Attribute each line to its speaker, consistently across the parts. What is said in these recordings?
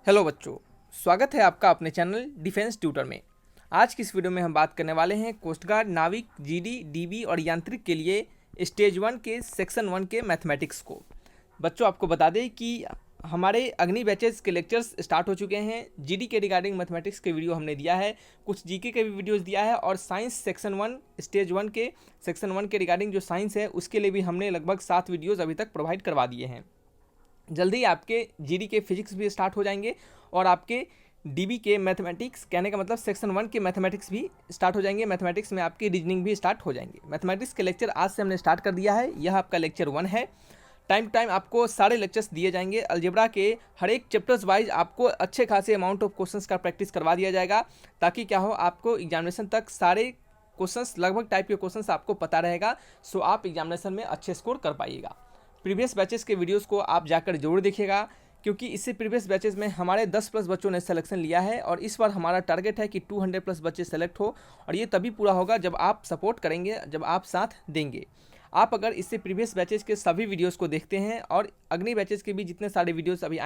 Speaker 1: Hello बच्चों, स्वागत है आपका अपने चैनल डिफेंस ट्यूटर में। आज की इस वीडियो में हम बात करने वाले हैं कोस्ट गार्ड, नाविक, जीडी, डीबी और यांत्रिक के लिए स्टेज 1 के सेक्शन 1 के मैथमेटिक्स को। बच्चों, आपको बता दें कि हमारे अग्नि बैचेस के लेक्चर्स स्टार्ट हो चुके हैं। जीडी के रिगार्डिंग मैथमेटिक्स के वीडियो हमने दिया है, कुछ जीके के भी वीडियोस दिया है और साइंस सेक्शन 1 स्टेज 1 के सेक्शन 1 के रिगार्डिंग जो साइंस है उसके लिए भी हमने लगभग 7 वीडियोज़ अभी तक प्रोवाइड करवा दिए हैं। जल्दी आपके जीडी के फिजिक्स भी स्टार्ट हो जाएंगे और आपके डीबी के मैथमेटिक्स, कहने का मतलब सेक्शन 1 के मैथमेटिक्स भी स्टार्ट हो जाएंगे। मैथमेटिक्स में आपकी रीजनिंग भी स्टार्ट हो जाएंगे। मैथमेटिक्स के लेक्चर आज से हमने स्टार्ट कर दिया है। यह आपका लेक्चर 1 है। टाइम टू टाइम आपको सारे लेक्चर्स दिए जाएंगे। अलजेब्रा के हर एक चैप्टर्स वाइज आपको अच्छे खासे अमाउंट ऑफ क्वेश्चंस का प्रैक्टिस करवा दिया जाएगा, ताकि क्या हो, आपको एग्जामिनेशन तक सारे क्वेश्चंस, लगभग टाइप के क्वेश्चंस आपको पता रहेगा। सो आप एग्जामिनेशन में अच्छे स्कोर कर पाइएगा। प्रीवियस बैचेस के वीडियोस को आप जाकर जरूर देखिएगा, क्योंकि इससे प्रीवियस बैचेस में हमारे 10 प्लस बच्चों ने सिलेक्शन लिया है और इस बार हमारा टारगेट है कि 200 प्लस बच्चे सेलेक्ट हो, और ये तभी पूरा होगा जब आप सपोर्ट करेंगे, जब आप साथ देंगे। आप अगर इससे प्रीवियस बैचेस के सभी वीडियोस को देखते हैं और अगले बैचेस के भी जितने सारे वीडियोस अभी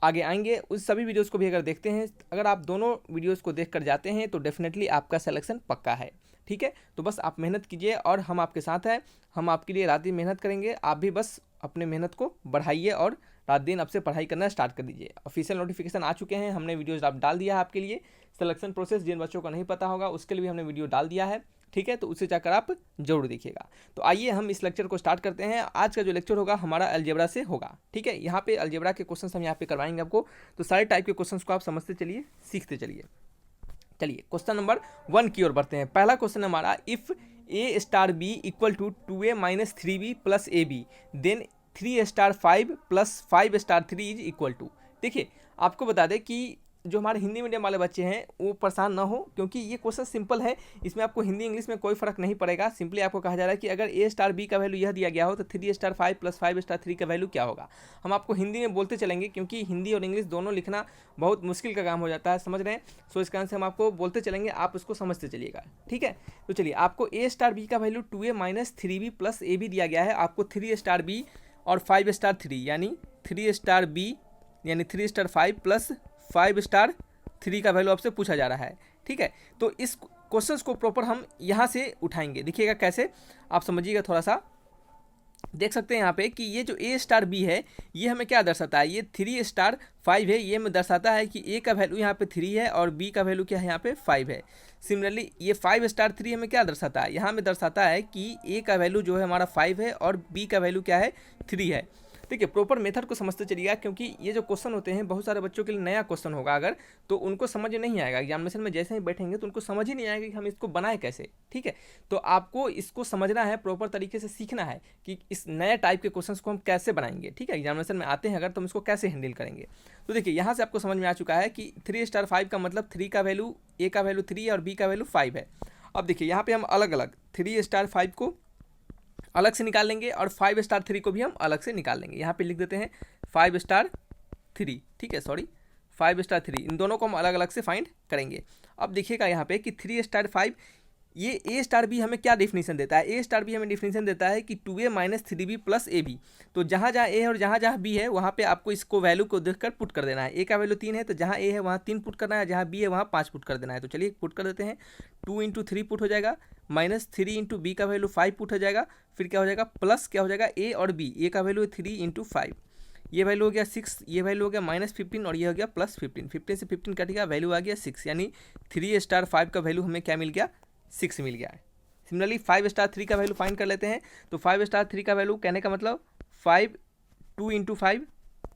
Speaker 1: आगे आएंगे उस सभी वीडियोस को भी अगर देखते हैं, अगर आप दोनों वीडियोस को देख कर जाते हैं तो डेफिनेटली आपका सिलेक्शन पक्का है। ठीक है, तो बस आप मेहनत कीजिए और हम आपके साथ हैं। हम आपके लिए रात दिन मेहनत करेंगे। आप भी बस अपने मेहनत को बढ़ाइए और रात दिन अब से पढ़ाई करना स्टार्ट कर दीजिए। ऑफिशियल नोटिफिकेशन आ चुके हैं, हमने वीडियोज आप डाल दिया है आपके लिए। सिलेक्शन प्रोसेस जिन बच्चों को नहीं पता होगा उसके लिए भी हमने वीडियो डाल दिया है। ठीक है, तो उसे जाकर आप जरूर देखिएगा। तो आइए हम इस लेक्चर को स्टार्ट करते हैं। आज का जो लेक्चर होगा हमारा अलजेब्रा से होगा। ठीक है, यहाँ पे अलजेब्रा के क्वेश्चन हम यहाँ पे करवाएंगे आपको। तो सारे टाइप के क्वेश्चन को आप समझते चलिए, सीखते चलिए। चलिए क्वेश्चन नंबर 1 की ओर बढ़ते हैं। पहला क्वेश्चन हमारा, if A star B equal to 2a minus 3b plus A B then 3 star 5 plus 5 star 3 is equal to. देखिए, आपको बता दें कि जो हमारे हिंदी मीडियम वाले बच्चे हैं वो परेशान ना हो, क्योंकि ये क्वेश्चन सिंपल है। इसमें आपको हिंदी इंग्लिश में कोई फर्क नहीं पड़ेगा। सिंपली आपको कहा जा रहा है कि अगर ए स्टार बी का वैल्यू यह दिया गया हो तो 3 स्टार 5 प्लस 5 स्टार 3 का वैल्यू क्या होगा। हम आपको हिंदी में बोलते चलेंगे, क्योंकि हिंदी और इंग्लिश दोनों लिखना बहुत मुश्किल का काम हो जाता है, समझ रहे हैं। सो इसका आंसर हम आपको बोलते चलेंगे, आप उसको समझते चलिएगा। ठीक है, तो चलिए, आपको ए स्टार बी का value 2a minus 3b plus ए बी दिया गया है। आपको 3 स्टार बी और 5 स्टार 3 यानी 3 स्टार बी यानी 3 स्टार 5 प्लस 5 स्टार 3 का वैल्यू आपसे पूछा जा रहा है। ठीक है, तो इस क्वेश्चन को प्रॉपर हम यहाँ से उठाएंगे। देखिएगा कैसे, आप समझिएगा थोड़ा सा। देख सकते हैं यहाँ पे कि ये जो ए स्टार बी है ये हमें क्या दर्शाता है, ये 3 स्टार 5 है। ये हमें दर्शाता है कि ए का वैल्यू यहाँ पे 3 है और बी का वैल्यू क्या है, यहाँ पे 5 है। सिमिलरली ये 5 स्टार 3 हमें क्या दर्शाता है, यहाँ हमें दर्शाता है कि ए का वैल्यू जो है हमारा 5 है और बी का वैल्यू क्या है, 3 है। देखिए, प्रॉपर मेथड को समझते चलिएगा, क्योंकि ये जो क्वेश्चन होते हैं बहुत सारे बच्चों के लिए नया क्वेश्चन होगा अगर, तो उनको समझ नहीं आएगा। एग्जामिनेशन में जैसे ही बैठेंगे तो उनको समझ ही नहीं आएगा कि हम इसको बनाए कैसे। ठीक है, तो आपको इसको समझना है, प्रॉपर तरीके से सीखना है कि इस नए टाइप के क्वेश्चन को हम कैसे बनाएंगे। ठीक है, एग्जामिनेशन में आते हैं अगर तो हम इसको कैसे हैंडल करेंगे। तो देखिए, यहाँ से आपको समझ में आ चुका है कि 3 स्टार 5 का मतलब 3 का वैल्यू, ए का वैल्यू 3 है और बी का वैल्यू 5 है। अब देखिए, यहाँ पे हम अलग अलग 3 स्टार 5 को अलग से निकाल लेंगे और 5 स्टार 3 को भी हम अलग से निकाल लेंगे। यहाँ पे लिख देते हैं 5 स्टार 3। ठीक है, सॉरी 5 स्टार 3, इन दोनों को हम अलग अलग से फाइंड करेंगे। अब देखिएगा यहाँ पे कि 3 स्टार 5, ये ए स्टार बी हमें क्या डेफिनेशन देता है, ए स्टार बी हमें डेफिनेशन देता है कि 2a minus 3b plus A B. तो जहाँ जहाँ ए है और जहाँ जहाँ बी है वहाँ पे आपको इसको वैल्यू को देखकर पुट कर देना है। ए का वैल्यू 3 है तो जहाँ ए है वहाँ 3 पुट करना है, जहाँ बी है वहाँ 5 पुट कर देना है। तो चलिए पुट कर देते हैं। 2 इंटू 3 पुट हो जाएगा, माइनस 3 इंटू बी का वैल्यू 5 पुट हो जाएगा, फिर क्या हो जाएगा प्लस क्या हो जाएगा ए और बी। ए का वैल्यू 3 इंटू 5, ये वैल्यू हो गया 6, ये वैल्यू हो गया माइनस 15 और ये हो गया प्लस 15। 15 से 15 कटेगा, वैल्यू आ गया 6, यानी 3 स्टार 5 का वैल्यू हमें क्या मिल गया, 6 मिल गया है। सिमिलरली 5 स्टार 3 का वैल्यू फाइंड कर लेते हैं। तो 5 स्टार 3 का वैल्यू कहने का मतलब 5 2 इंटू 5,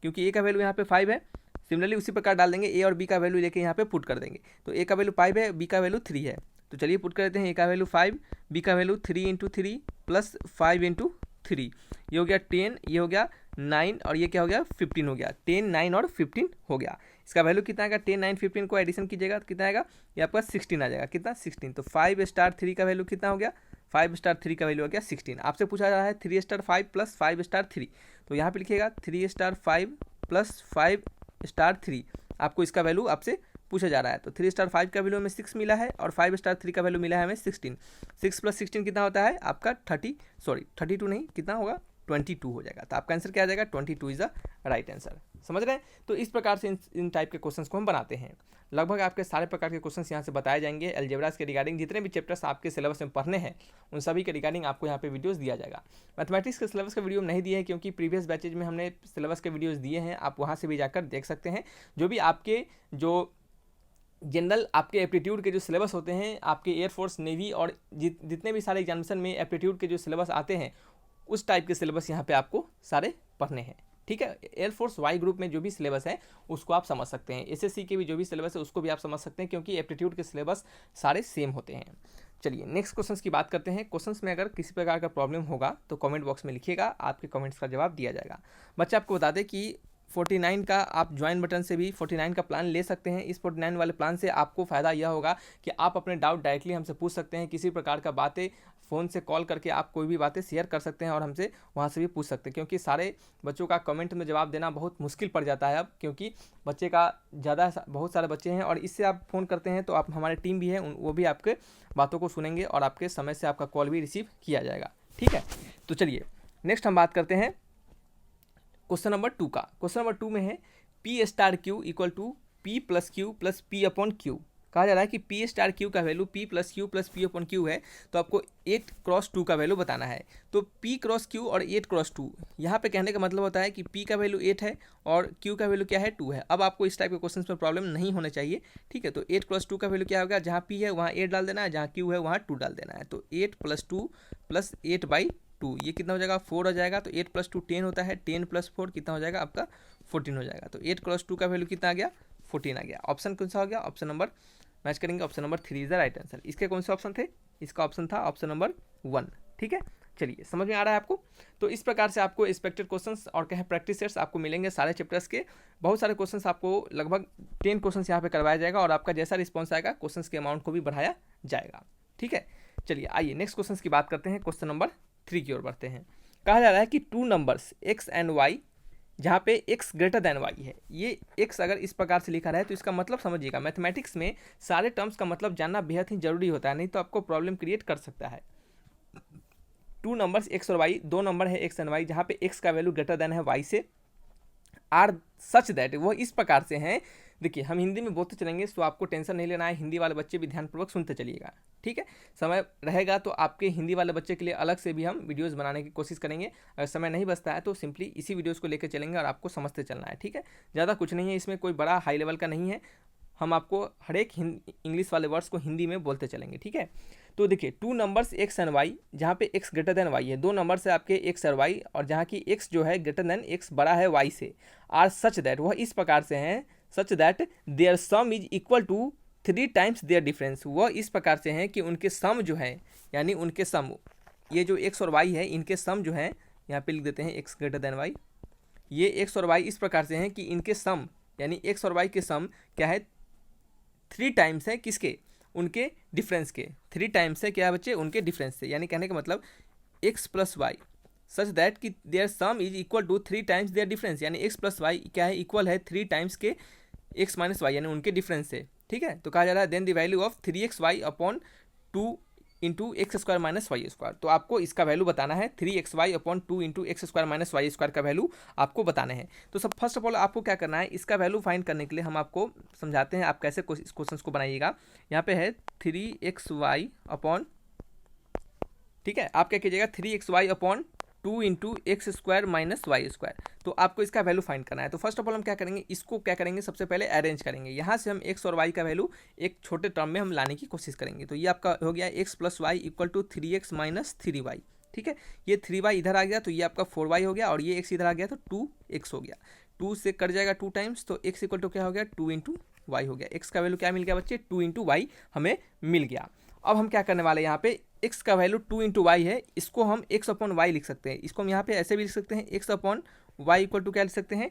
Speaker 1: क्योंकि ए का वैल्यू यहाँ पे 5 है। सिमिलरली उसी प्रकार डाल देंगे, ए और बी का वैल्यू लेके यहाँ पे पुट कर देंगे। तो ए का वैल्यू 5 है, बी का वैल्यू 3 है। तो चलिए पुट कर देते हैं। ए का वैल्यू 5, बी का वैल्यू 3 इंटू 3 प्लस 5 इंटू 3, ये हो गया 10, ये हो गया 9 और ये क्या हो गया 15 हो गया। 10 9 और 15 हो गया। इसका वैल्यू कितना आएगा, 10 9 15 को एडिशन कीजिएगा तो कितना आएगा, ये आपका 16 आ जाएगा। कितना, 16। तो 5 स्टार 3 का वैल्यू कितना हो गया, 5 स्टार 3 का वैल्यू हो गया 16। आपसे पूछा जा रहा है 3 स्टार 5 प्लस 5 स्टार 3, तो यहाँ पे लिखिएगा 3 स्टार 5 प्लस 5 स्टार 3। आपको इसका वैल्यू आपसे पूछा जा रहा है। तो 3 स्टार 5 का वैल्यू हमें 6 मिला है और 5 स्टार 3 का वैल्यू मिला है हमें 16। 6 प्लस 16 कितना होता है आपका 32 नहीं, कितना होगा 22 हो जाएगा। तो आपका आंसर क्या आ जाएगा, 22 इज द राइट आंसर। समझ रहे हैं। तो इस प्रकार से इन टाइप के क्वेश्चंस को हम बनाते हैं। लगभग आपके सारे प्रकार के क्वेश्चंस यहाँ से बताए जाएंगे। अलजेब्रास के रिगार्डिंग जितने भी चैप्टर्स आपके सिलेबस में पढ़ने हैं उन सभी के रिगार्डिंग आपको यहाँ पे वीडियोस दिया जाएगा। मैथमेटिक्स के सिलेबस का वीडियो नहीं दिए हैं क्योंकि प्रीवियस बैचेज में हमने सिलेबस के वीडियोज़ दिए हैं, आप वहाँ से भी जाकर देख सकते हैं। जो भी आपके जो जनरल आपके एप्टीट्यूड के जो सिलेबस होते हैं, आपके एयरफोर्स, नेवी और जितने भी सारे एग्जामिनेशन में एप्टीट्यूड के जो सिलेबस आते हैं उस टाइप के सिलेबस यहाँ पे आपको सारे पढ़ने हैं। ठीक है, एयरफोर्स वाई ग्रुप में जो भी सिलेबस है उसको आप समझ सकते हैं। एसएससी के भी जो भी सिलेबस है उसको भी आप समझ सकते हैं क्योंकि एप्टीट्यूड के सिलेबस सारे सेम होते हैं। चलिए नेक्स्ट क्वेश्चंस की बात करते हैं। क्वेश्चंस में अगर किसी प्रकार का प्रॉब्लम होगा तो कमेंट बॉक्स में लिखिएगा, आपके कमेंट्स का जवाब दिया जाएगा। बच्चे आपको बता दें कि 49 का आप ज्वाइन बटन से भी 49 का प्लान ले सकते हैं। इस 49 वाले प्लान से आपको फ़ायदा यह होगा कि आप अपने डाउट डायरेक्टली हमसे पूछ सकते हैं। किसी प्रकार का बातें फ़ोन से कॉल करके आप कोई भी बातें शेयर कर सकते हैं और हमसे वहाँ से भी पूछ सकते हैं, क्योंकि सारे बच्चों का कमेंट में जवाब देना बहुत मुश्किल पड़ जाता है अब, क्योंकि बच्चे का बहुत सारे बच्चे हैं और इससे आप फ़ोन करते हैं तो आप हमारे टीम भी है वो भी आपके बातों को सुनेंगे और आपके समय से आपका कॉल भी रिसीव किया जाएगा। ठीक है, तो चलिए नेक्स्ट हम बात करते हैं क्वेश्चन नंबर 2 का। क्वेश्चन नंबर 2 में है P star Q equal to P plus Q plus P upon Q. कहा जा रहा है कि पी स्टार क्यू का value P plus P upon Q है, तो आपको 8 क्रॉस 2 का वैल्यू बताना है। तो पी क्रॉस क्यू और 8 क्रॉस 2, यहाँ पे कहने का मतलब होता है कि पी का वैल्यू 8 है और क्यू का वैल्यू क्या है, 2 है। अब आपको इस टाइप के क्वेश्चन में प्रॉब्लम नहीं होने चाहिए। ठीक है, तो 8 क्रॉस 2 का वैल्यू क्या होगा, जहाँ पी है वहाँ 8 डाल देना है, जहाँ क्यू है वहाँ 2 डाल देना है। तो 8 + 2 + 8/2 ये कितना हो जाएगा, 4 हो जाएगा। तो 8 + 2 10 होता है, 10 + 4 कितना हो जाएगा आपका 14 हो जाएगा। तो 8 क्रॉस 2 का वैल्यू कितना आ गया, 14 आ गया। ऑप्शन कौन सा हो गया, ऑप्शन नंबर मैच करेंगे, option number 3 is the right answer. इसके कौन से ऑप्शन थे, इसका ऑप्शन था ऑप्शन नंबर 1। ठीक है, चलिए समझ में आ रहा है आपको। तो इस प्रकार से आपको एक्सपेक्टेड क्वेश्चंस और कहें प्रैक्टिस सेट्स आपको मिलेंगे सारे चैप्टर्स के। बहुत सारे क्वेश्चंस आपको लगभग 10 क्वेश्चंस यहाँ पे करवाया जाएगा और आपका जैसा रिस्पॉन्स आएगा क्वेश्चंस के अमाउंट को भी बढ़ाया जाएगा। ठीक है, चलिए आइए नेक्स्ट क्वेश्चंस की बात करते हैं। क्वेश्चन नंबर 3 की ओर बढ़ते हैं। कहा जा रहा है कि 2 नंबर्स x एंड y, जहाँ पे x ग्रेटर देन y है, ये x अगर इस प्रकार से लिखा रहा है तो इसका मतलब समझिएगा। मैथमेटिक्स में सारे टर्म्स का मतलब जानना बेहद ही जरूरी होता है, नहीं तो आपको प्रॉब्लम क्रिएट कर सकता है। 2 नंबर्स x और y, 2 नंबर है x एंड y, जहाँ पे x का वैल्यू ग्रेटर देन है y से, आर सच दैट, वो इस प्रकार से हैं। देखिए हम हिंदी में बोलते चलेंगे तो आपको टेंशन नहीं लेना है, हिंदी वाले बच्चे भी ध्यानपूर्वक सुनते चलिएगा। ठीक है, समय रहेगा तो आपके हिंदी वाले बच्चे के लिए अलग से भी हम वीडियोस बनाने की कोशिश करेंगे। अगर समय नहीं बचता है तो सिंपली इसी वीडियोस को लेकर चलेंगे और आपको समझते चलना है। ठीक है, ज़्यादा कुछ नहीं है इसमें, कोई बड़ा हाई लेवल का नहीं है। हम आपको हर एक इंग्लिश वाले वर्ड्स को हिंदी में बोलते चलेंगे। ठीक है, तो देखिए 2 नंबर्स x एंड y, जहाँ पे x ग्रेटर देन y है, 2 नंबर्स है आपके x और y, और जहाँ की x जो है ग्रेटर देन x बड़ा है y से, आर सच दैट, वह इस प्रकार से हैं, such that their sum is equal to 3 times their difference. वह इस प्रकार से हैं कि उनके सम जो है, यानी उनके सम, ये जो x और y है इनके सम जो है, यहाँ पे लिख देते हैं x ग्रेटर देन y, ये x और y इस प्रकार से हैं कि इनके सम, यानी x और y के सम क्या है, 3 टाइम्स है किसके, उनके डिफरेंस के। 3 टाइम्स है क्या बच्चे, उनके डिफरेंस से। यानी कहने का मतलब x + y सच दैट कि their sum is equal to 3 times their difference, यानी x + y क्या है, इक्वल है 3 टाइम्स के x - y, यानी उनके डिफरेंस से। ठीक है, तो कहा जा रहा है then the value of 3xy upon 2 into x² - y²। तो आपको इसका वैल्यू बताना है, 3xy upon 2 into x² - y² का वैल्यू आपको बताना है। तो सब फर्स्ट ऑफ ऑल आपको क्या करना है, इसका वैल्यू फाइंड करने के लिए हम आपको समझाते हैं आप कैसे इस क्वेश्चन को बनाइएगा। यहाँ पे है 3xy अपॉन, ठीक है, आप क्या कीजिएगा 3xy upon 2 into x² - y²। तो आपको इसका वैल्यू फाइंड करना है। तो फर्स्ट ऑफ ऑल हम क्या करेंगे, इसको क्या करेंगे, सबसे पहले अरेंज करेंगे। यहाँ से हम x और y का वैल्यू एक छोटे टर्म में हम लाने की कोशिश करेंगे। तो ये आपका हो गया x + y equal to 3x - 3y। ठीक है, ये 3y इधर आ गया तो ये आपका 4y हो गया, और ये x इधर आ गया तो 2x हो गया। 2 से कट जाएगा 2 टाइम्स, तो x इक्वल टू क्या हो गया, 2 इंटू y हो गया। x का वैल्यू क्या मिल गया बच्चे, 2 इंटू y हमें मिल गया। अब हम क्या करने वाले हैं, यहाँ पे x का वैल्यू 2 इंटू वाई है, इसको हम x अपॉन वाई लिख सकते हैं। इसको हम यहाँ पे ऐसे भी लिख सकते हैं, x upon y equal to क्या लिख सकते हैं,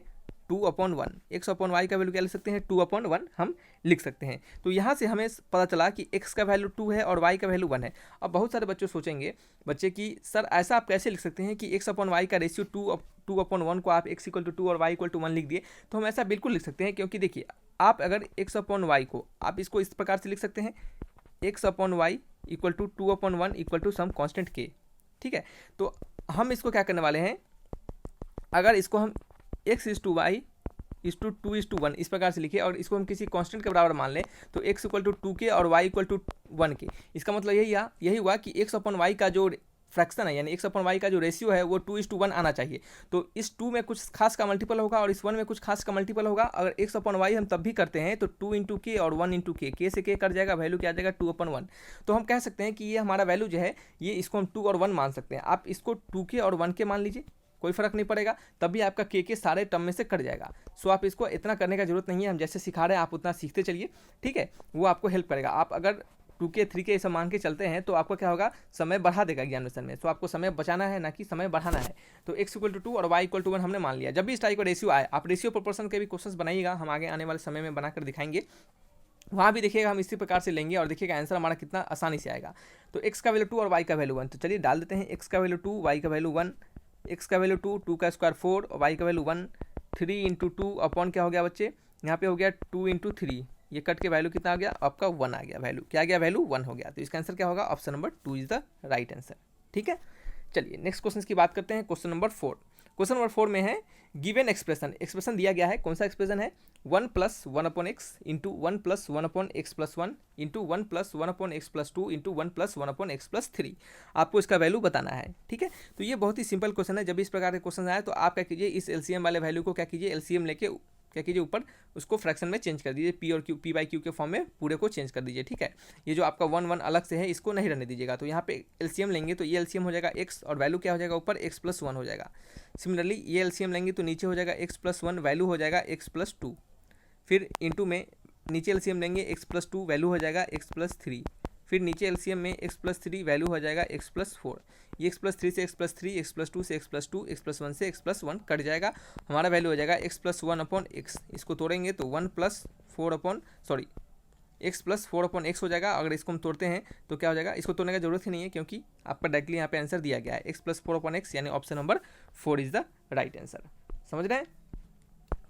Speaker 1: 2/1। x अपॉन वाई का वैल्यू क्या लिख सकते हैं, 2/1 हम लिख सकते हैं। तो यहाँ से हमें पता चला कि x का वैल्यू 2 है और y का वैल्यू 1 है। अब बहुत सारे बच्चे सोचेंगे बच्चे कि सर ऐसा आप कैसे लिख सकते हैं कि x अपॉन वाई का रेशियो 2/1 को आप x इक्वल टू 2 और y इक्वल टू 1 लिख दिए। तो हम ऐसा बिल्कुल लिख सकते हैं, क्योंकि देखिए आप अगर x अपॉन वाई को आप इसको इस प्रकार से लिख सकते हैं, x upon y equal to 2/1 equal to some constant k। ठीक है, तो हम इसको क्या करने वाले हैं, अगर इसको हम x is to y is to 2:1 इस प्रकार से लिखे और इसको हम किसी कांस्टेंट के बराबर मान लें तो x इक्वल टू 2 के और y इक्वल टू 1 के, इसका मतलब यही हुआ कि x अपॉन वाई का जो फ्रैक्शन है यानी x अपॉन वाई का जो रेशियो है वो 2:1 आना चाहिए। तो इस 2 में कुछ खास का मल्टीपल होगा और इस 1 में कुछ खास का मल्टीपल होगा। अगर x अपॉन वाई हम तब भी करते हैं तो 2 इंटू के और 1 इंटू के से के कट जाएगा, वैल्यू क्या आ जाएगा 2/1। तो हम कह सकते हैं कि ये हमारा वैल्यू जो है ये इसको हम 2 और 1 मान सकते हैं। आप इसको 2 के और 1 के मान लीजिए, कोई फर्क नहीं पड़ेगा, तब भी आपका के सारे टर्म में से कट जाएगा। सो आप इसको इतना करने का जरूरत नहीं है, हम जैसे सिखा रहे हैं आप उतना सीखते चलिए, ठीक है, वो आपको हेल्प करेगा। आप अगर 2 के 3 के ऐसा मान के चलते हैं तो आपका क्या होगा, समय बढ़ा देगा ज्ञानवेशन में। सो आपको समय बचाना है ना कि समय बढ़ाना है। तो x इक्वल टू 2 और y इक्वल टू 1 हमने मान लिया। जब भी इस टाइप का रेशियो आए आप रेशियो प्रोपोर्शन के भी क्वेश्चंस बनाइएगा, हम आगे आने वाले समय में बनाकर दिखाएंगे। वहाँ भी देखिएगा हम इसी प्रकार से लेंगे और देखिएगा आंसर हमारा कितना आसानी से आएगा। तो x का वैल्यू 2 और y का वैल्यू 1, तो चलिए डाल देते हैं। x का वैल्यू 2, y का वैल्यू 1, x का वैल्यू 2, 2 का स्क्वायर 4 और y का वैल्यू 1, 3 इंटू 2 अपॉन क्या हो गया बच्चे, यहाँ पे हो गया 2 इंटू 3, ये कट के वैल्यू कितना आ गया आपका 1 आ गया, वैल्यू क्या आ गया, वैल्यू 1 हो गया। तो इसका आंसर क्या होगा, option number 2 is the right answer. ठीक है, चलिए नेक्स्ट क्वेश्चन की बात करते हैं। क्वेश्चन नंबर 4, क्वेश्चन नंबर 4 में है गिवन एक्सप्रेशन दिया गया है। कौन सा एक्सप्रेशन है, 1 plus 1 upon x into 1 plus 1 upon x plus 1 into 1 plus 1 upon x plus 2 into 1 plus 1 upon x plus 3। आपको इसका वैल्यू बताना है। ठीक है, तो ये बहुत ही सिंपल क्वेश्चन है। जब इस प्रकार के क्वेश्चन आए तो आप क्या कीजिए, इस एलसीएम वाले वैल्यू को क्या कीजिए, एलसीएम लेके क्या कीजिए ऊपर उसको फ्रैक्शन में चेंज कर दीजिए, पी और क्यू, पी बाई क्यू के फॉर्म में पूरे को चेंज कर दीजिए। ठीक है, ये जो आपका 1 1 अलग से है इसको नहीं रहने दीजिएगा। तो यहाँ पे एलसीएम लेंगे तो ये एलसीएम हो जाएगा x और वैल्यू क्या हो जाएगा ऊपर x प्लस 1 हो जाएगा। सिमिलरली ये एलसीएम लेंगे तो नीचे हो जाएगा x प्लस 1, वैल्यू हो जाएगा x प्लस 2, फिर इंटू में नीचे एलसीएम लेंगे x प्लस 2, वैल्यू हो जाएगा x प्लस 3, फिर नीचे एलसीएम में x प्लस 3, वैल्यू हो जाएगा x प्लस 4। ये x प्लस 3 से x प्लस 3, x प्लस 2 से x प्लस 2, x प्लस 1 से x प्लस 1 कट जाएगा, हमारा वैल्यू हो जाएगा x प्लस 1 अपॉन x। इसको तोड़ेंगे तो 1 plus 4 upon x plus 4 upon x हो जाएगा। अगर इसको हम तोड़ते हैं तो क्या हो जाएगा, इसको तोड़ने का जरूरत ही नहीं है क्योंकि आपका डायरेक्टली यहाँ पे आंसर दिया गया है x प्लस 4 अपॉन x, यानी option number 4 is the right answer. समझ रहे हैं,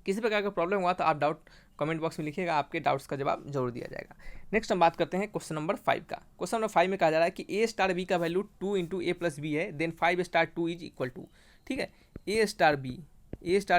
Speaker 1: किसी प्रकार का प्रॉब्लम हुआ तो आप डाउट कमेंट बॉक्स में लिखिएगा, आपके डाउट्स का जवाब जरूर दिया जाएगा। नेक्स्ट हम बात करते हैं क्वेश्चन नंबर 5 का। क्वेश्चन नंबर 5 में कहा जा रहा है कि a स्टार b का value 2 into a plus b है, then 5 star 2 is equal to. ठीक है, a स्टार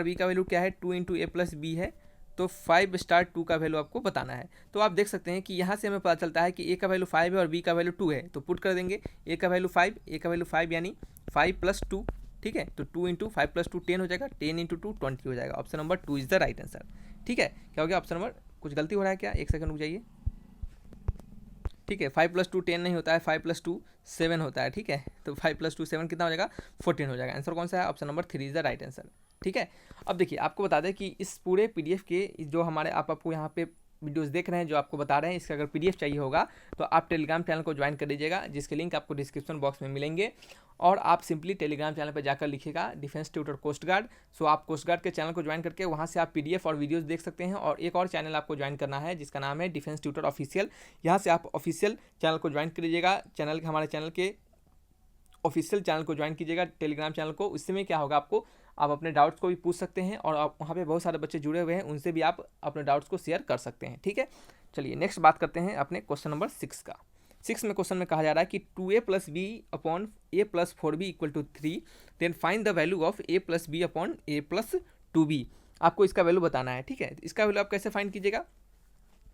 Speaker 1: b का वैल्यू क्या है, 2 इंटू ए प्लस बी है, तो 5 स्टार 2 का वैल्यू आपको बताना है। तो आप देख सकते हैं कि यहाँ से हमें पता चलता है कि a का वैल्यू 5 है और b का वैल्यू 2 है, तो पुट कर देंगे a का वैल्यू 5 यानी 5 प्लस 2। ठीक है, तो 2 इंटू 5 प्लस 2 10 हो जाएगा, 10 इंटू 2 20 हो जाएगा। Option number 2 is the right answer. ठीक है, क्या हो गया ऑप्शन नंबर, कुछ गलती हो रहा है क्या, एक सेकंड रुक जाइए। ठीक है, 5 प्लस 2 10 नहीं होता है, 5 प्लस 2 7 होता है। ठीक है, तो 5 प्लस 2 7 कितना हो जाएगा, 14 हो जाएगा। आंसर कौन सा है, option number 3 is the right answer. ठीक है, अब देखिए आपको बता दें कि इस पूरे पीडीएफ के जो हमारे आपको यहाँ पे वीडियोस देख रहे हैं, जो आपको बता रहे हैं, इसका अगर पीडीएफ चाहिए होगा तो आप टेलीग्राम चैनल को ज्वाइन कर लीजिएगा, जिसके लिंक आपको डिस्क्रिप्शन बॉक्स में मिलेंगे। और आप सिंपली टेलीग्राम चैनल पर जाकर लिखिएगा डिफेंस ट्यूटर कोस्ट गार्ड। सो आप कोस्ट गार्ड के चैनल को ज्वाइन करके वहाँ से आप पीडीएफ और वीडियोस देख सकते हैं। और एक और चैनल आपको ज्वाइन करना है जिसका नाम है डिफेंस ट्यूटर ऑफिशियल, यहाँ से आप ऑफिशियल चैनल को ज्वाइन कर लीजिएगा। हमारे चैनल के ऑफिशियल चैनल को ज्वाइन कीजिएगा, टेलीग्राम चैनल को। उससे में क्या होगा, आपको आप अपने डाउट्स को भी पूछ सकते हैं और आप वहाँ पे बहुत सारे बच्चे जुड़े हुए हैं, उनसे भी आप अपने डाउट्स को शेयर कर सकते हैं। ठीक है, चलिए नेक्स्ट बात करते हैं अपने क्वेश्चन नंबर 6 का। 6 में क्वेश्चन में कहा जा रहा है कि 2a plus b upon a plus 4b equal to 3, then find the value of a plus b upon a plus 2b। आपको इसका वैल्यू बताना है। ठीक है, इसका वैल्यू आप कैसे फाइंड कीजिएगा,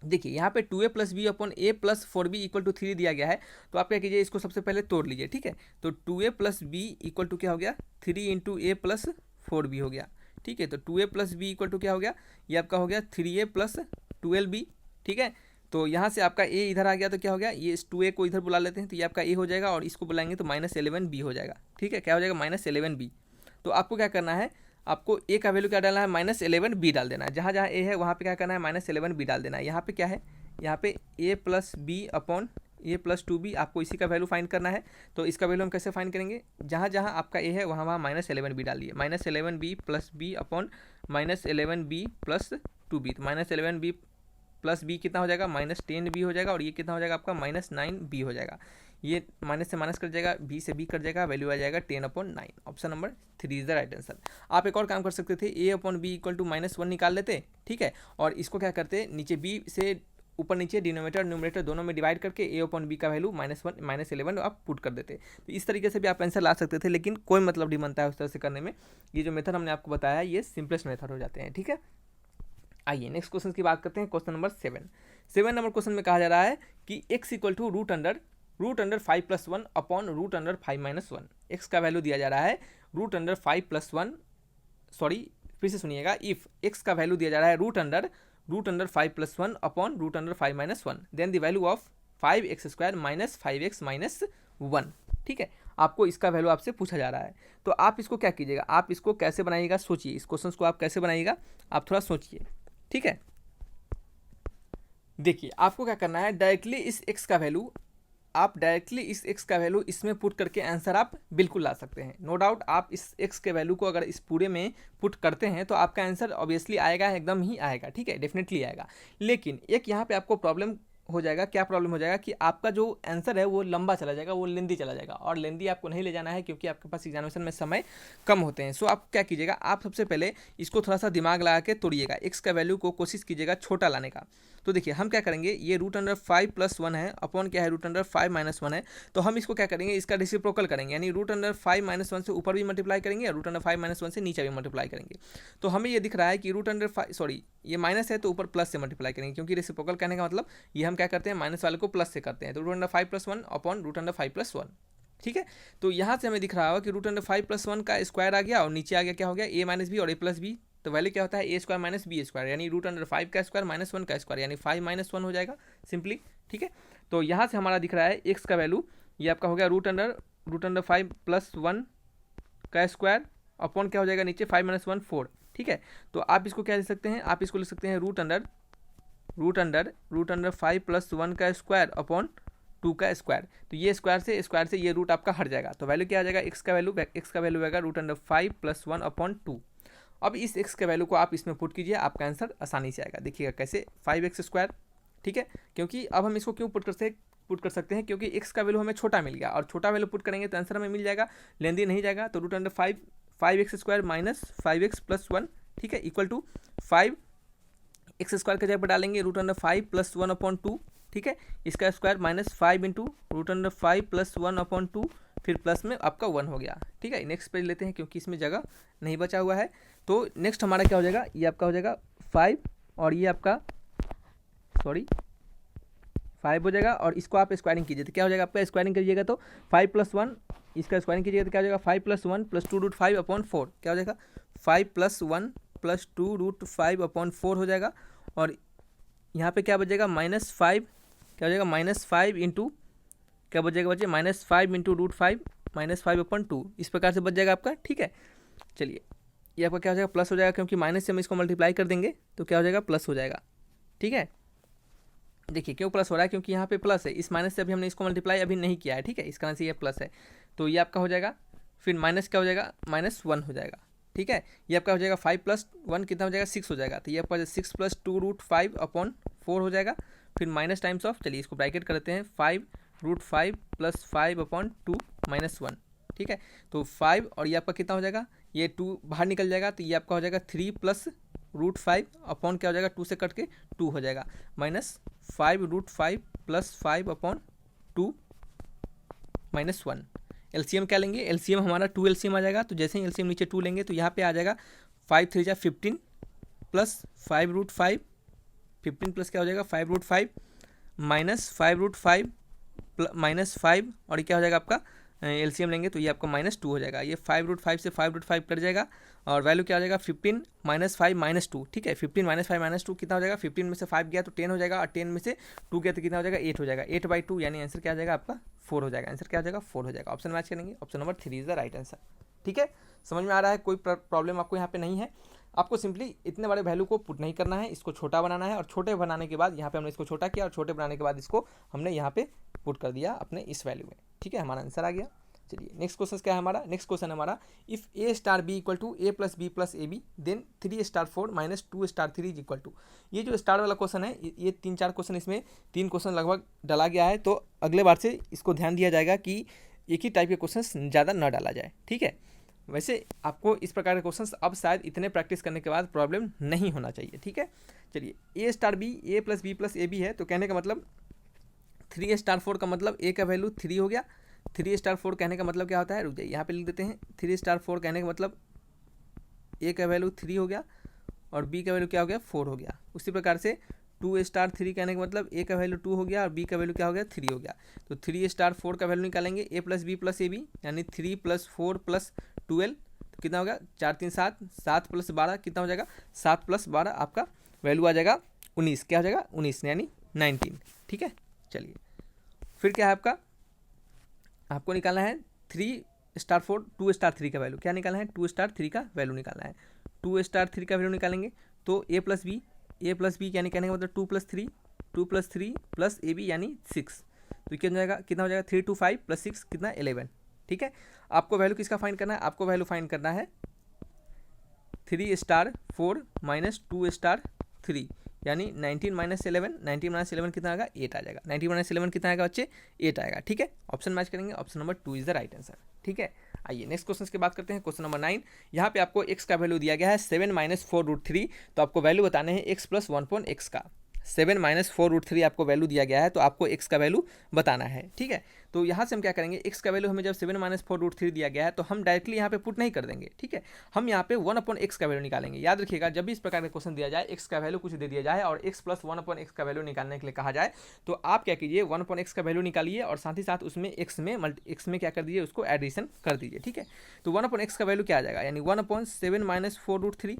Speaker 1: देखिए यहाँ पे 2a plus b upon a plus 4b equal to 3 दिया गया है, तो आप क्या कीजिए, इसको सबसे पहले तोड़ लीजिए। ठीक है, तो 2a plus B equal to क्या हो गया, 3 इंटू ए प्लस 4b हो गया। ठीक है, तो 2a plus B equal to क्या हो गया, ये आपका हो गया 3a प्लस 12b। ठीक है, तो यहाँ से आपका a इधर आ गया तो क्या हो गया, ये इस 2a को इधर बुला लेते हैं तो ये आपका a हो जाएगा और इसको बुलाएंगे तो -11b हो जाएगा। ठीक है, क्या हो जाएगा, -11b। तो आपको क्या करना है, आपको a का वैल्यू क्या डालना है, -11b डाल देना है। जहाँ जहाँ a है वहाँ पे क्या करना है, -11b डाल देना है। यहाँ पे क्या है, यहाँ पे a plus b upon a plus 2b, आपको इसी का वैल्यू फाइंड करना है। तो इसका वैल्यू हम कैसे फाइंड करेंगे, जहाँ जहाँ आपका a है वहाँ वहाँ -11b डालिए, -11b plus b upon -11b plus 2b। तो -11b प्लस b कितना हो जाएगा, -10b हो जाएगा, और ये कितना हो जाएगा आपका -9b हो जाएगा। ये माइनस से माइनस कट जाएगा, b से b कट जाएगा, वैल्यू आ जाएगा 10/9। Option number 3 is the right answer. आप एक और काम कर सकते थे, a upon b equal to -1 निकाल लेते। ठीक है, और इसको क्या करते, नीचे b से ऊपर नीचे डिनोमिनेटर न्यूमरेटर दोनों में डिवाइड करके a अपॉन b का वैल्यू -1 -11 आप पुट कर देते। तो इस तरीके से भी आप आंसर ला सकते थे, लेकिन कोई मतलब नहीं बनता है उस तरह से करने में। ये जो मेथड हमने आपको बताया है ये सिंपलेस्ट मेथड हो जाते हैं, ठीक है। आइए नेक्स्ट क्वेश्चन की बात करते हैं। क्वेश्चन नंबर 7 नंबर क्वेश्चन में कहा जा रहा है कि x equal to root under 5+1 upon root under 5-1। X का वैल्यू दिया जा रहा है रूट अंडर 5+1, सॉरी फिर से सुनिएगा, इफ एक्स का वैल्यू दिया जा रहा है root under 5+1 upon root under 5-1, then the value of 5x² minus 5x minus 1, ठीक है। आपको इसका वैल्यू आपसे पूछा जा रहा है, तो आप इसको क्या कीजिएगा, आप इसको कैसे बनाइएगा सोचिए, इस क्वेश्चन को आप कैसे बनाइएगा आप थोड़ा सोचिए, ठीक है। देखिए आपको क्या करना है, डायरेक्टली इस x का वैल्यू इसमें पुट करके आंसर आप बिल्कुल ला सकते हैं, नो डाउट। आप इस x के वैल्यू को अगर इस पूरे में पुट करते हैं तो आपका आंसर ऑब्वियसली आएगा, एकदम ही आएगा, ठीक है, डेफिनेटली आएगा। लेकिन एक यहाँ पे आपको प्रॉब्लम हो जाएगा, क्या प्रॉब्लम हो जाएगा कि आपका जो आंसर है वो लंबा चला जाएगा, वो लेंदी चला जाएगा, और लेंदी आपको नहीं ले जाना है क्योंकि आपके पास एग्जामिनेशन में समय कम होते हैं। सो आप क्या कीजिएगा, आप सबसे पहले इसको थोड़ा सा दिमाग लगा के तोड़िएगा, एक्स का वैल्यू को कोशिश कीजिएगा छोटा लाने का। तो देखिए हम क्या करेंगे, ये रूट अंडर 5+1 है अपॉन क्या है रूट अंडर 5-1 है, तो हम इसको क्या करेंगे, इसका रेसिप्रोकल करेंगे, यानी रूट अंडर 5-1 से ऊपर भी मल्टीप्लाई करेंगे और रूट अंडर 5-1 से नीचे भी मल्टीप्लाई करेंगे। तो हमें ये दिख रहा है कि रूट अंडर 5, सॉरी ये माइनस है तो ऊपर प्लस से मल्टीप्लाई करेंगे, क्योंकि रेसिप्रोकल कहने का मतलब ये हम क्या करते हैं, माइनस वाले को प्लस से करते हैं। तो root under 5+1 upon root under 5+1, ठीक है। तो यहाँ से हमें दिख रहा होगा कि रूट अंडर 5+1 का स्क्वायर आ गया और नीचे आ गया क्या हो गया, a माइनस बी और a प्लस बी। तो वैल्यू क्या होता है, a square minus b square, यानी रूट अंडर 5 का स्क्वायर माइनस 1 का स्क्वायर, यानी 5-1 हो जाएगा सिंपली, ठीक है। तो यहाँ से हमारा दिख रहा है x का वैल्यू ये आपका हो गया रूट अंडर 5+1 का स्क्वायर अपॉन क्या हो जाएगा नीचे 5-1 4, ठीक है। तो आप इसको क्या लिख सकते हैं, आप इसको लिख सकते हैं रूट अंडर 5+1 का स्क्वायर अपॉन 2 का स्क्वायर। तो ये स्क्वायर से ये रूट आपका हट जाएगा, तो वैल्यू क्या आ जाएगा, x का वैल्यू आएगा रूट अंडर 5+1 अपॉन 2। अब इस x के वैल्यू को आप इसमें पुट कीजिए, आपका आंसर आसानी से आएगा। देखिएगा कैसे, 5x², ठीक है। क्योंकि अब हम इसको क्यों पुट कर सकते हैं, क्योंकि x का वैल्यू हमें छोटा मिल गया, और छोटा वैल्यू पुट करेंगे तो आंसर हमें मिल जाएगा, लेंदी नहीं जाएगा। तो root under 5x² minus 5x+1, ठीक है, इक्वल टू 5x² के जगह पर डालेंगे रूट अंडर 5+1 अपॉन 2, ठीक है, इसका square minus 5 into root under 5+1 upon 2, फिर प्लस में आपका 1 हो गया, ठीक है। नेक्स्ट पेज लेते हैं क्योंकि इसमें जगह नहीं बचा हुआ है। तो नेक्स्ट हमारा क्या हो जाएगा, ये आपका हो जाएगा 5 और ये आपका 5 हो जाएगा, और इसको आप स्क्वायरिंग कीजिए तो क्या हो जाएगा, आपका स्क्वायरिंग कीजिएगा तो 5+1, इसका स्क्वायरिंग कीजिएगा तो क्या हो जाएगा 5+1 + 2 रूट 5 अपॉन 4, क्या हो जाएगा 5+1 + 2 रूट 5 अपॉन 4 हो जाएगा। और यहाँ पे क्या बचेगा -5, क्या हो जाएगा -5 इंटू क्या बचेगा, -5 इंटू रूट 5 -5 अपॉन 2, इस प्रकार से बच जाएगा आपका, ठीक है। चलिए ये आपका क्या हो जाएगा, प्लस हो जाएगा, क्योंकि माइनस से हम इसको मल्टीप्लाई कर देंगे तो क्या हो जाएगा, प्लस हो जाएगा, ठीक है। देखिए क्यों प्लस हो रहा है, क्योंकि यहाँ पे प्लस है, इस माइनस से अभी हमने इसको मल्टीप्लाई अभी नहीं किया है, ठीक है, इस कारण से ये प्लस है। तो ये आपका हो जाएगा, फिर माइनस क्या हो जाएगा, -1 हो जाएगा, ठीक है। ये आपका हो जाएगा 5+1 कितना हो जाएगा, 6 हो जाएगा। तो ये आपका 6 + 2 रूट 5 अपॉन 4 हो जाएगा, फिर माइनस टाइम्स ऑफ, चलिए इसको ब्रैकेट कर देते हैं, 5 रूट 5 + 5 अपॉन 2 -1, ठीक है। तो 5 और ये आपका कितना हो जाएगा, ये 2 बाहर निकल जाएगा, तो ये आपका हो जाएगा 3 + रूट 5 अपॉन क्या हो जाएगा, 2 से कट के 2 हो जाएगा, -5 रूट 5 + 5 अपॉन 2 -1। एलसीएम क्या लेंगे, एलसीएम हमारा 2 एलसीएम आ जाएगा। तो जैसे ही एलसीएम नीचे 2 लेंगे तो यहाँ पे आ जाएगा 5 3 जा 15 प्लस 5 रूट 5, 15 प्लस क्या हो जाएगा 5 रूट 5 माइनस 5 रूट 5 -5, और ये क्या हो जाएगा आपका, एलसीएम लेंगे तो ये आपका -2 हो जाएगा। ये 5 रूट 5 से 5 रूट 5 कट जाएगा, और वैल्यू क्या हो जाएगा 15 -5 -2, ठीक है। 15 -5 -2 कितना हो जाएगा, 15 में से 5 गया तो 10 हो जाएगा, और 10 में से 2 गया तो कितना हो जाएगा, 8 हो जाएगा। 8/2 यानी आंसर क्या हो जाएगा आपका 4 हो जाएगा। आंसर क्या हो जाएगा 4 हो जाएगा। ऑप्शन मैच करेंगे, option number 3 is the right answer, ठीक है। समझ में आ रहा है, कोई प्रॉब्लम आपको यहाँ पे नहीं है। आपको सिंपली इतने बड़े वैल्यू को पुट नहीं करना है, इसको छोटा बनाना है, और छोटे बनाने के बाद यहाँ पे हमने इसको छोटा किया, और छोटे बनाने के बाद इसको हमने यहाँ पे पुट कर दिया अपने इस वैल्यू में, ठीक है। हमारा आंसर आ गया। चलिए नेक्स्ट क्वेश्चन क्या है हमारा, नेक्स्ट क्वेश्चन हमारा, if a star b equal to a + b + ab then 3 star 4 - 2 star 3 is equal to. ये जो स्टार वाला क्वेश्चन है, ये 3-4 क्वेश्चन, इसमें 3 क्वेश्चन लगभग डाला गया है, तो अगले बार से इसको ध्यान दिया जाएगा कि एक ही टाइप के क्वेश्चन ज़्यादा न डाला जाए, ठीक है। वैसे आपको इस प्रकार के क्वेश्चंस अब शायद इतने प्रैक्टिस करने के बाद प्रॉब्लम नहीं होना चाहिए, ठीक है। चलिए a star b, a plus b plus A b है, तो कहने का मतलब 3 स्टार 4 का मतलब ए का वैल्यू 3 हो गया। 3 स्टार 4 कहने का मतलब क्या होता है, रुक जाइए यहाँ पे लिख देते हैं। 3 स्टार 4 कहने का मतलब ए का वैल्यू 3 हो गया और बी का वैल्यू क्या हो गया, 4 हो गया। उसी प्रकार से 2 स्टार 3 कहने का मतलब ए का वैल्यू 2 हो गया और बी का वैल्यू क्या हो गया, 3 हो गया। तो 3 स्टार 4 का वैल्यू निकालेंगे, a plus b plus A b, यानी 3 प्लस 4 प्लस 12, तो कितना होगा 4 3 7, 7 प्लस 12 कितना हो जाएगा, 7 प्लस 12 आपका वैल्यू आ जाएगा 19, क्या हो जाएगा 19 यानी 19, ठीक है। चलिए फिर क्या है आपका, आपको निकालना है 3 स्टार 4 2 स्टार 3 का वैल्यू, क्या निकालना है, 2 स्टार 3 का वैल्यू निकालना है। 2 स्टार 3 का वैल्यू निकालेंगे तो ए प्लस बी यानी कहने का मतलब 2 प्लस 3 प्लस ए बी यानी 6, तो कितना हो जाएगा 3 2 5 प्लस 6 कितना 11, ठीक है। आपको वैल्यू किसका फाइंड करना है, आपको वैल्यू फाइंड करना है 3 स्टार 4 माइनस 2 स्टार 3 यानी 19 माइनस 11, 19 माइनस 11 कितना आएगा 8 आ जाएगा। 19 माइनस 11 कितना आएगा बच्चे, 8 आएगा, ठीक है। ऑप्शन मैच करेंगे, option number 2 is the right answer, ठीक है। आइए नेक्स्ट क्वेश्चन की बात करते हैं। क्वेश्चन नंबर 9, यहाँ पे आपको x का वैल्यू दिया गया है 7 माइनस 4√3, तो आपको वैल्यू बताने हैं x प्लस 1/x का। 7 माइनस 4√3 आपको वैल्यू दिया गया है, तो आपको x का वैल्यू बताना है, ठीक है। तो यहाँ से हम क्या करेंगे, x का वैल्यू हमें जब 7 माइनस 4√3 दिया गया है तो हम डायरेक्टली यहाँ पे पुट नहीं कर देंगे, ठीक है। हम यहाँ पे 1/x का वैल्यू निकालेंगे। याद रखिएगा जब भी इस प्रकार का क्वेश्चन दिया जाए, x का वैल्यू कुछ दे दिया जाए और x प्लस 1/x का वैल्यू निकालने के लिए कहा जाए, तो आप क्या कीजिए 1/x का वैल्यू निकालिए और साथ ही साथ उसमें x में क्या कर दीजिए, उसको एडिशन कर दीजिए, ठीक है। तो 1/x का वैल्यू क्या आ जाएगा, यानी 1/7 माइनस 4√3।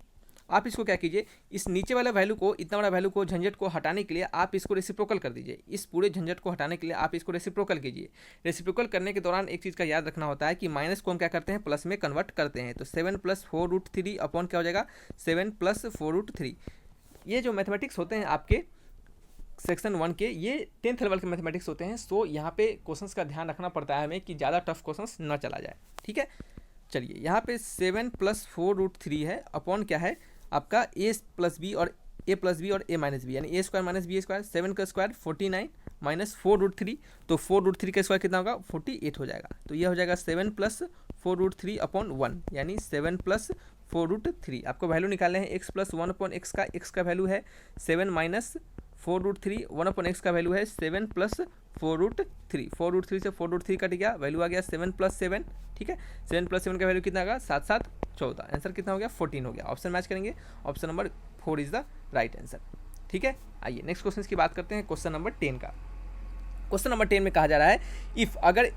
Speaker 1: आप इसको क्या कीजिए, इस नीचे वाले वैल्यू को, इतना बड़ा वैल्यू को, झंझट को हटाने के लिए आप इसको रेसिप्रोकल कर दीजिए। इस पूरे झंझट को हटाने के लिए आप इसको रेसिप्रोकल कीजिए। रेसिप्रोकल करने के दौरान एक चीज़ का याद रखना होता है कि माइनस को हम क्या करते हैं, प्लस में कन्वर्ट करते हैं। तो 7 प्लस 4√3 अपॉन क्या हो जाएगा, 7 प्लस 4√3। ये जो मैथमेटिक्स होते हैं आपके सेक्शन 1 के, ये 10th लेवल के मैथमेटिक्स होते हैं। सो यहाँ पे क्वेश्चंस का ध्यान रखना पड़ता है हमें कि ज़्यादा टफ क्वेश्चंस ना चला जाए, ठीक है। चलिए यहाँ पे 7 प्लस 4√3 है अपॉन क्या है आपका a प्लस बी और a प्लस बी और a माइनस बी, यानी a square minus b square, 7 का स्क्वायर 49 माइनस 4√3, तो 4√3 का स्क्वायर कितना होगा 48 हो जाएगा। तो यह हो जाएगा 7 प्लस 4√3 अपॉन 1, यानी 7 प्लस 4√3। आपको वैल्यू निकालने हैं x प्लस 1/x का, x का वैल्यू है 7 माइनस 4√3, 1/x का वैल्यू है 7 प्लस 4√3। 4√3 से 4√3 कट गया, वैल्यू आ गया 7 प्लस 7, ठीक है। 7 प्लस 7 का वैल्यू कितना आएगा, 7 7 14, आंसर कितना हो गया 14 हो गया। ऑप्शन मैच करेंगे, option number 4 is the right answer, ठीक है। आइए नेक्स्ट क्वेश्चन की बात करते हैं, क्वेश्चन नंबर 10 का। क्वेश्चन नंबर 10 में कहा जा रहा है, इफ अगर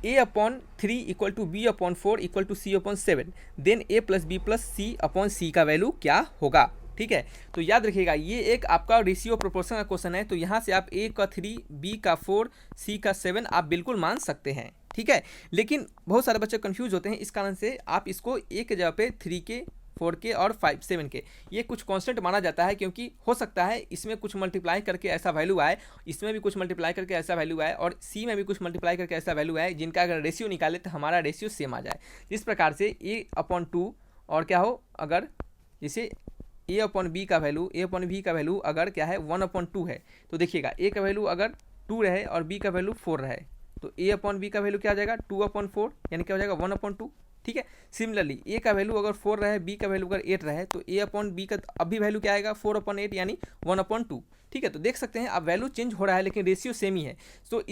Speaker 1: a/3 equal to b/4 equal to c/7, then a plus b plus c/c का वैल्यू क्या होगा, ठीक है। तो याद रखिएगा ये एक आपका रेशियो प्रोपोर्शन का क्वेश्चन है, तो यहाँ से आप a का 3, b का 4, c का 7 आप बिल्कुल मान सकते हैं, ठीक है। लेकिन बहुत सारे बच्चे कंफ्यूज होते हैं, इस कारण से आप इसको a के जगह पे 3 के, 4 के और 5 7 के ये कुछ कांस्टेंट माना जाता है, क्योंकि हो सकता है इसमें कुछ मल्टीप्लाई करके ऐसा वैल्यू आए, इसमें भी कुछ मल्टीप्लाई करके ऐसा वैल्यू आए और सी में भी कुछ मल्टीप्लाई करके ऐसा वैल्यू आए, जिनका अगर रेशियो निकाले तो हमारा रेशियो सेम आ जाए। इस प्रकार से a/2 और क्या हो, अगर जैसे a/b का वैल्यू अगर क्या है 1/2 है, तो देखिएगा a का वैल्यू अगर 2 रहे और b का वैल्यू 4 रहे, तो a/b का वैल्यू क्या आ जाएगा 2/4, यानी क्या हो जाएगा 1/2, ठीक है। सिमिलरली a का वैल्यू अगर 4 रहे, b का वैल्यू अगर 8 रहे, तो a/b का अभी वैल्यू क्या आएगा 4/8 यानी 1/2, ठीक है। तो देख सकते हैं अब वैल्यू चेंज हो रहा है लेकिन रेशियो सेम ही है। तो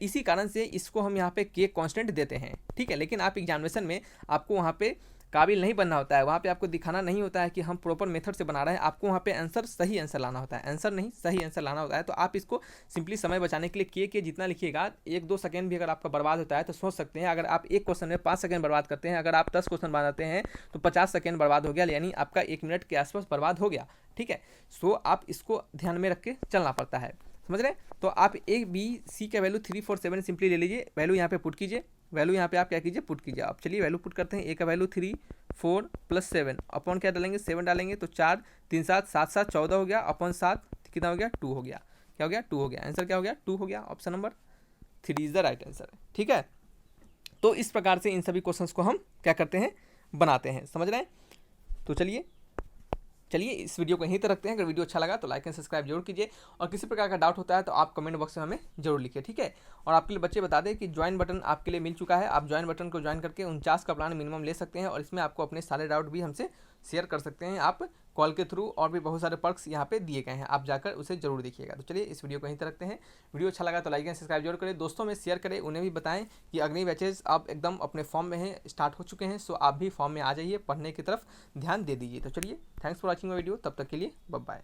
Speaker 1: इसी कारण से इसको हम यहाँ पे k कांस्टेंट देते हैं, ठीक है। लेकिन आप एग्जामिनेशन में आपको वहाँ पे काबिल नहीं बनना होता है, वहाँ पे आपको दिखाना नहीं होता है कि हम प्रॉपर मेथड से बना रहे हैं, आपको वहाँ पे सही आंसर लाना होता है, आंसर नहीं सही आंसर लाना होता है। तो आप इसको सिंपली समय बचाने के लिए के जितना लिखिएगा, 1-2 सेकंड भी अगर आपका बर्बाद होता है तो सोच सकते हैं, अगर आप एक क्वेश्चन में 5 सेकंड बर्बाद करते हैं, अगर आप 10 क्वेश्चन बनाते हैं तो 50 सेकंड बर्बाद हो गया, यानी आपका 1 मिनट के आसपास बर्बाद हो गया, ठीक है। सो आप इसको ध्यान में रख के चलना पड़ता है, समझ रहे हैं। तो आप a b c का वैल्यू 3 4 7 सिंपली ले लीजिए, वैल्यू यहाँ पे पुट कीजिए, वैल्यू यहाँ पे आप क्या कीजिए पुट कीजिए। आप चलिए वैल्यू पुट करते हैं, a का वैल्यू 3 4 प्लस 7 अपॉन क्या डालेंगे 7 डालेंगे, तो 4 3 7 7 7 14 हो गया, अपॉन 7 कितना हो गया 2 हो गया, क्या हो गया 2 हो गया, आंसर क्या हो गया 2 हो गया। Option number 3 is the right answer, ठीक है। तो इस प्रकार से इन सभी क्वेश्चंस को हम क्या करते हैं बनाते हैं, समझ रहे हैं। तो चलिए चलिए इस वीडियो को यहीं तक रखते हैं। अगर वीडियो अच्छा लगा तो लाइक एंड सब्सक्राइब जरूर कीजिए, और किसी प्रकार का डाउट होता है तो आप कमेंट बॉक्स में हमें जरूर लिखिए, ठीक है। और आपके लिए बच्चे बता दें कि ज्वाइन बटन आपके लिए मिल चुका है। आप ज्वाइन बटन को ज्वाइन करके 49 का प्लान मिनिमम ले सकते हैं, और इसमें आपको अपने सारे डाउट भी हमसे शेयर कर सकते हैं आप कॉल के थ्रू, और भी बहुत सारे पर्क्स यहाँ पे दिए गए हैं, आप जाकर उसे जरूर देखिएगा। तो चलिए इस वीडियो को यहीं तक रखते हैं। वीडियो अच्छा लगा तो लाइक एंड सब्सक्राइब जरूर करें, दोस्तों में शेयर करें, उन्हें भी बताएं कि अग्नि बैचेज आप एकदम अपने फॉर्म में हैं, स्टार्ट हो चुके हैं। सो आप भी फॉर्म में आ जाइए, पढ़ने की तरफ ध्यान दे दीजिए। तो चलिए, thanks for watching my video, तब तक के लिए बाय बाय।